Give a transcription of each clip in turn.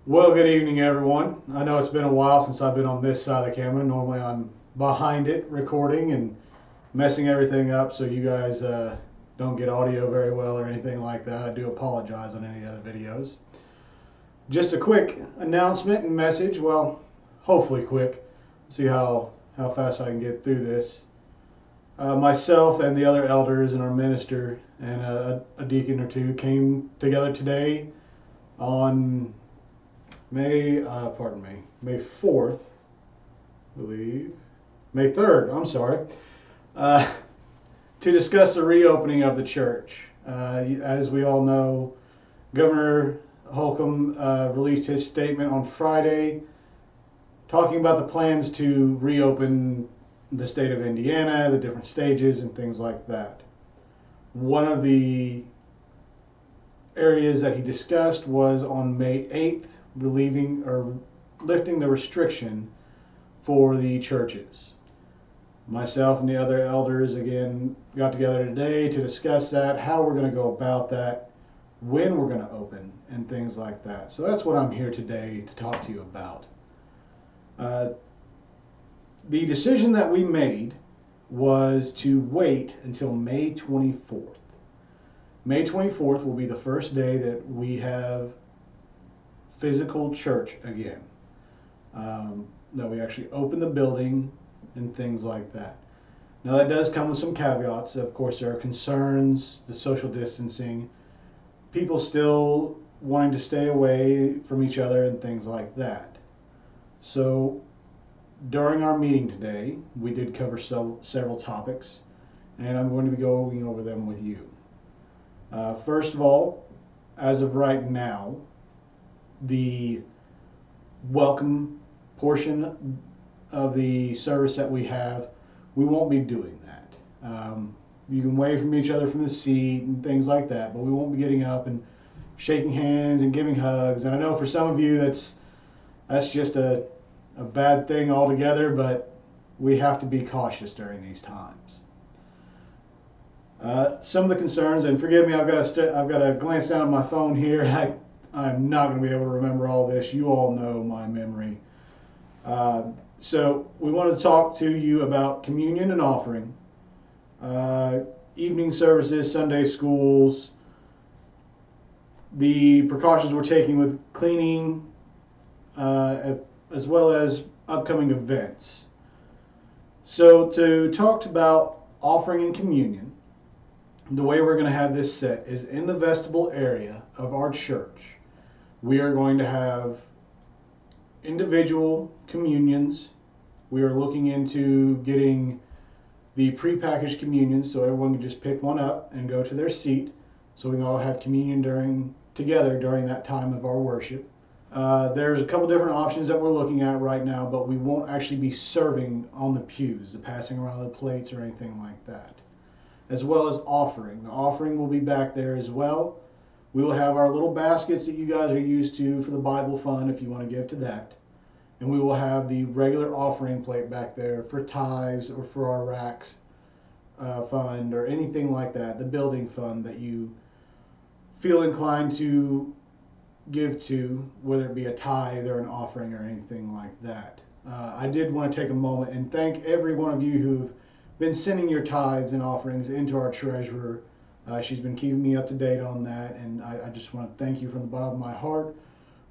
Well, good evening, everyone. I know it's been a while since I've been on this side of the camera. Normally, I'm behind it recording and messing everything up so you guys don't get audio very well or anything like that. I do apologize on any other videos. Just a quick announcement and message. Well, hopefully quick. See how fast I can get through this. Myself and the other elders and our minister and a deacon or two came together today on May 4th, I believe, May 3rd, I'm sorry, uh, to discuss the reopening of the church. As we all know, Governor Holcomb released his statement on Friday talking about the plans to reopen the state of Indiana, the different stages, and things like that. One of the areas that he discussed was on May 8th, relieving or lifting the restriction for the churches. Myself and the other elders again got together today to discuss that, how we're going to go about that, when we're going to open, and things like that. So that's what I'm here today to talk to you about. The decision that we made was to wait until May 24th. May 24th will be the first day that we have physical church again. That we actually open the building and things like that. Now that does come with some caveats. Of course, there are concerns, the social distancing, people still wanting to stay away from each other and things like that. So during our meeting today, we did cover several topics, and I'm going to be going over them with you. First of all, as of right now, the welcome portion of the service that we have, we won't be doing that. You can wave from each other from the seat and things like that, but we won't be getting up and shaking hands and giving hugs. And I know for some of you that's just a bad thing altogether, but we have to be cautious during these times. Some of the concerns, and forgive me, I've got to glance down at my phone here. I'm not going to be able to remember all this. You all know my memory. So we want to talk to you about communion and offering, evening services, Sunday schools, the precautions we're taking with cleaning, as well as upcoming events. So to talk about offering and communion, the way we're going to have this set is in the vestibule area of our church. We are going to have individual communions. We are looking into getting the prepackaged communions so everyone can just pick one up and go to their seat so we can all have communion together during that time of our worship. There's a couple different options that we're looking at right now, but we won't actually be serving on the pews, the passing around the plates or anything like that. As well as offering. The offering will be back there as well. We will have our little baskets that you guys are used to for the Bible fund if you want to give to that. And we will have the regular offering plate back there for tithes or for our racks fund or anything like that, the building fund that you feel inclined to give to, whether it be a tithe or an offering or anything like that. I did want to take a moment and thank every one of you who've been sending your tithes and offerings into our treasurer. She's been keeping me up to date on that, and I just want to thank you from the bottom of my heart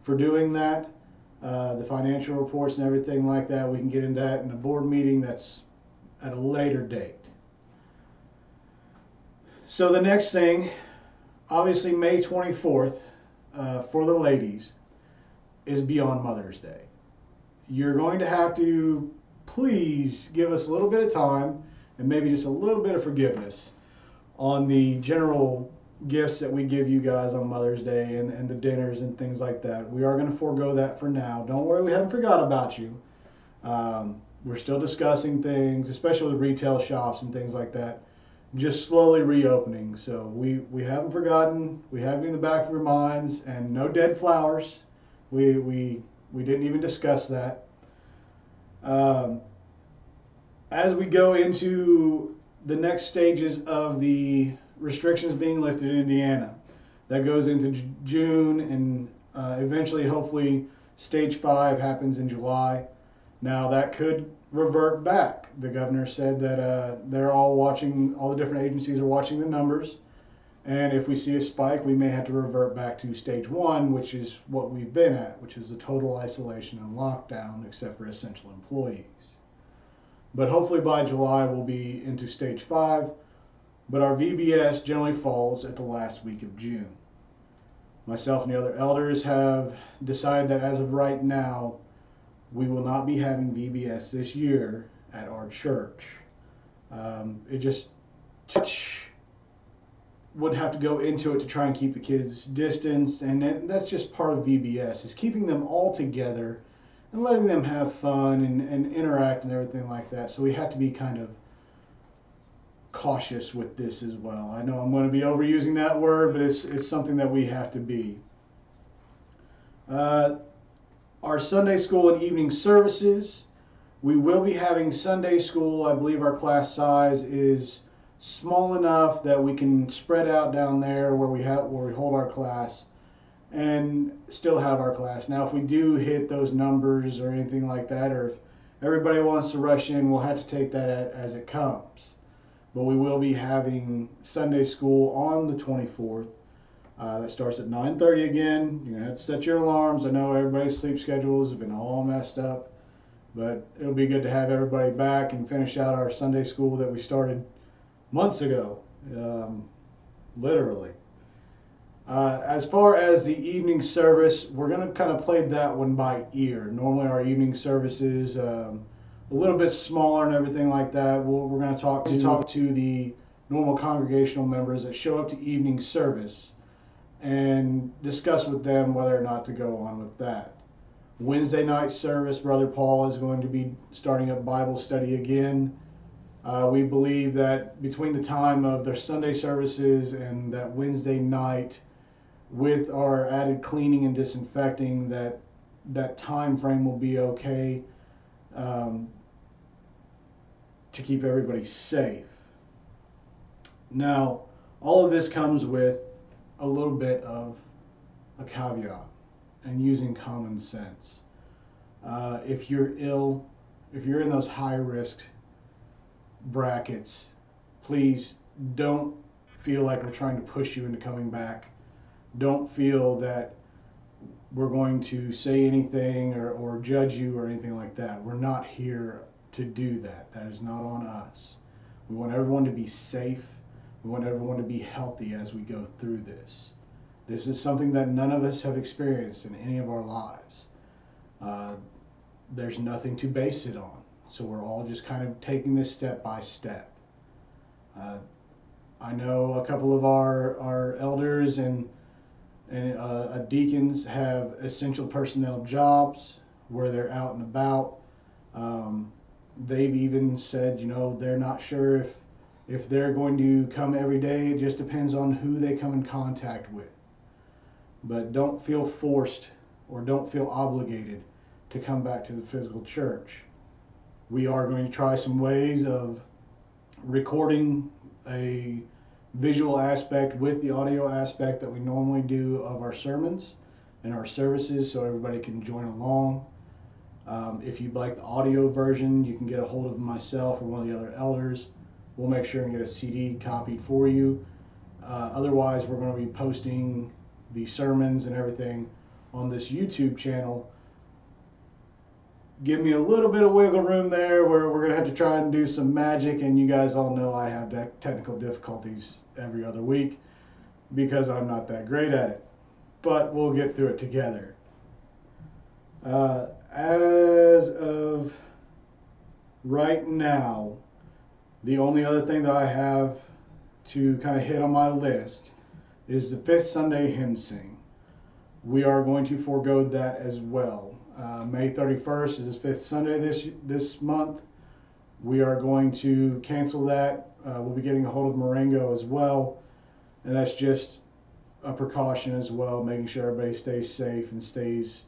for doing that. The financial reports and everything like that, we can get into that in a board meeting that's at a later date. So the next thing, obviously May 24th, for the ladies, is beyond Mother's Day. You're going to have to please give us a little bit of time and maybe just a little bit of forgiveness on the general gifts that we give you guys on Mother's Day and the dinners and things like that. We are going to forego that for now. Don't worry, we haven't forgot about you. We're still discussing things, especially with retail shops and things like that, just slowly reopening. So we haven't forgotten. We have you in the back of your minds, and no dead flowers. We didn't even discuss that. As we go into the next stages of the restrictions being lifted in Indiana, that goes into June and Eventually, hopefully, stage 5 happens in July. Now that could revert back. The governor said that they're all watching, all the different agencies are watching the numbers. And if we see a spike, we may have to revert back to stage 1, which is what we've been at, which is the total isolation and lockdown, except for essential employees. But hopefully by July, we'll be into stage 5. But our VBS generally falls at the last week of June. Myself and the other elders have decided that as of right now, we will not be having VBS this year at our church. It just would have to go into it to try and keep the kids distanced, and that's just part of VBS, is keeping them all together and letting them have fun and interact and everything like that. So we have to be kind of cautious with this as well. I know I'm going to be overusing that word, but it's something that we have to be. Our Sunday school and evening services, we will be having Sunday school. I believe our class size is small enough that we can spread out down there where we hold our class and still have our class. Now, if we do hit those numbers or anything like that, or if everybody wants to rush in, we'll have to take that as it comes. But we will be having Sunday school on the 24th. That starts at 9:30 again. You're going to have to set your alarms. I know everybody's sleep schedules have been all messed up, but it'll be good to have everybody back and finish out our Sunday school that we started months ago, literally. As far as the evening service, we're going to kind of play that one by ear. Normally our evening service is a little bit smaller and everything like that. We're going to talk to the normal congregational members that show up to evening service and discuss with them whether or not to go on with that. Wednesday night service, Brother Paul is going to be starting up Bible study again. We believe that between the time of their Sunday services and that Wednesday night, with our added cleaning and disinfecting, that time frame will be okay to keep everybody safe. Now, all of this comes with a little bit of a caveat and using common sense. If you're ill, if you're in those high risk brackets, please don't feel like we're trying to push you into coming back. Don't feel that we're going to say anything or judge you or anything like that. We're not here to do that. That is not on us. We want everyone to be safe. We want everyone to be healthy as we go through this. This is something that none of us have experienced in any of our lives. There's nothing to base it on. So we're all just kind of taking this step by step. I know a couple of our elders and deacons have essential personnel jobs where they're out and about. They've even said, they're not sure if they're going to come every day. It just depends on who they come in contact with. But don't feel forced or don't feel obligated to come back to the physical church. We are going to try some ways of recording a visual aspect with the audio aspect that we normally do of our sermons and our services, so everybody can join along. If you'd like the audio version, you can get a hold of myself or one of the other elders. We'll make sure and get a CD copied for you. Otherwise, we're going to be posting the sermons and everything on this YouTube channel. Give me a little bit of wiggle room there where we're going to have to try and do some magic, and you guys all know I have technical difficulties every other week because I'm not that great at it. But we'll get through it together. As of right now, the only other thing that I have to kind of hit on my list is the fifth Sunday hymn sing. We are going to forego that as well. May 31st is the fifth Sunday this month. We are going to cancel that. We'll be getting a hold of Marengo as well, and that's just a precaution as well, making sure everybody stays safe and stays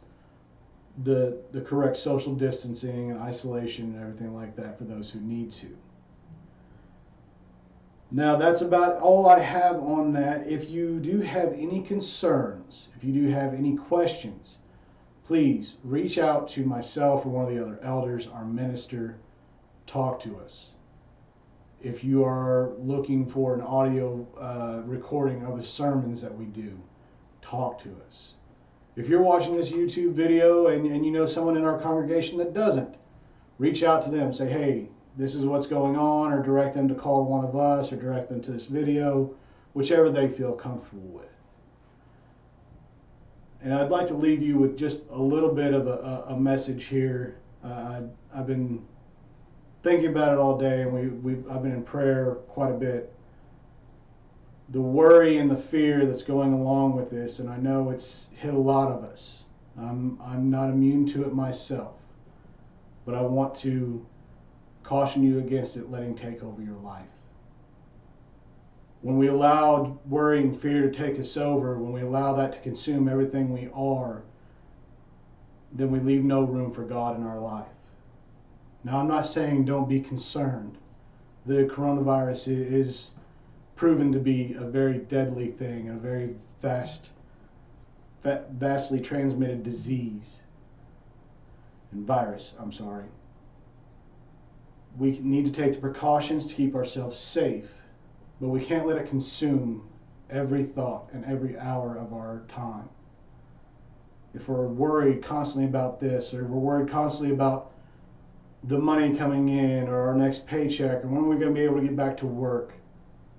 the correct social distancing and isolation and everything like that for those who need to. Now that's about all I have on that. If you do have any concerns, if you do have any questions, please reach out to myself or one of the other elders, our minister. Talk to us. If you are looking for an audio recording of the sermons that we do, talk to us. If you're watching this YouTube video and you know someone in our congregation that doesn't, reach out to them. Say, hey, this is what's going on, or direct them to call one of us, or direct them to this video, whichever they feel comfortable with. And I'd like to leave you with just a little bit of a message here. I've been thinking about it all day, and I've been in prayer quite a bit. The worry and the fear that's going along with this, and I know it's hit a lot of us. I'm not immune to it myself, but I want to caution you against it letting take over your life. When we allow worry and fear to take us over, when we allow that to consume everything we are, then we leave no room for God in our life. Now, I'm not saying don't be concerned. The coronavirus is proven to be a very deadly thing, a very vastly transmitted disease. And virus, I'm sorry. We need to take the precautions to keep ourselves safe, but we can't let it consume every thought and every hour of our time. If we're worried constantly about this, or we're worried constantly about the money coming in, or our next paycheck, or when we're going to be able to get back to work,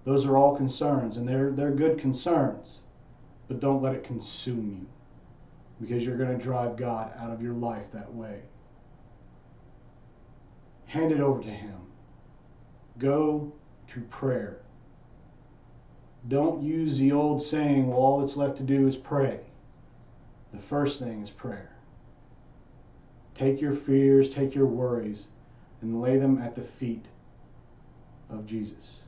those are all concerns, and they're good concerns, but don't let it consume you, because you're going to drive God out of your life that way. Hand it over to Him. Go to prayer. Don't use the old saying, well, all that's left to do is pray. The first thing is prayer. Take your fears, take your worries, and lay them at the feet of Jesus.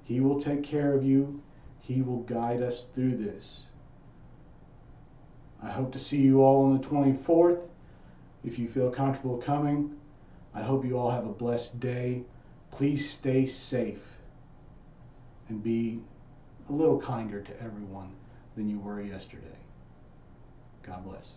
He will take care of you. He will guide us through this. I hope to see you all on the 24th. If you feel comfortable coming, I hope you all have a blessed day. Please stay safe and be a little kinder to everyone than you were yesterday. God bless.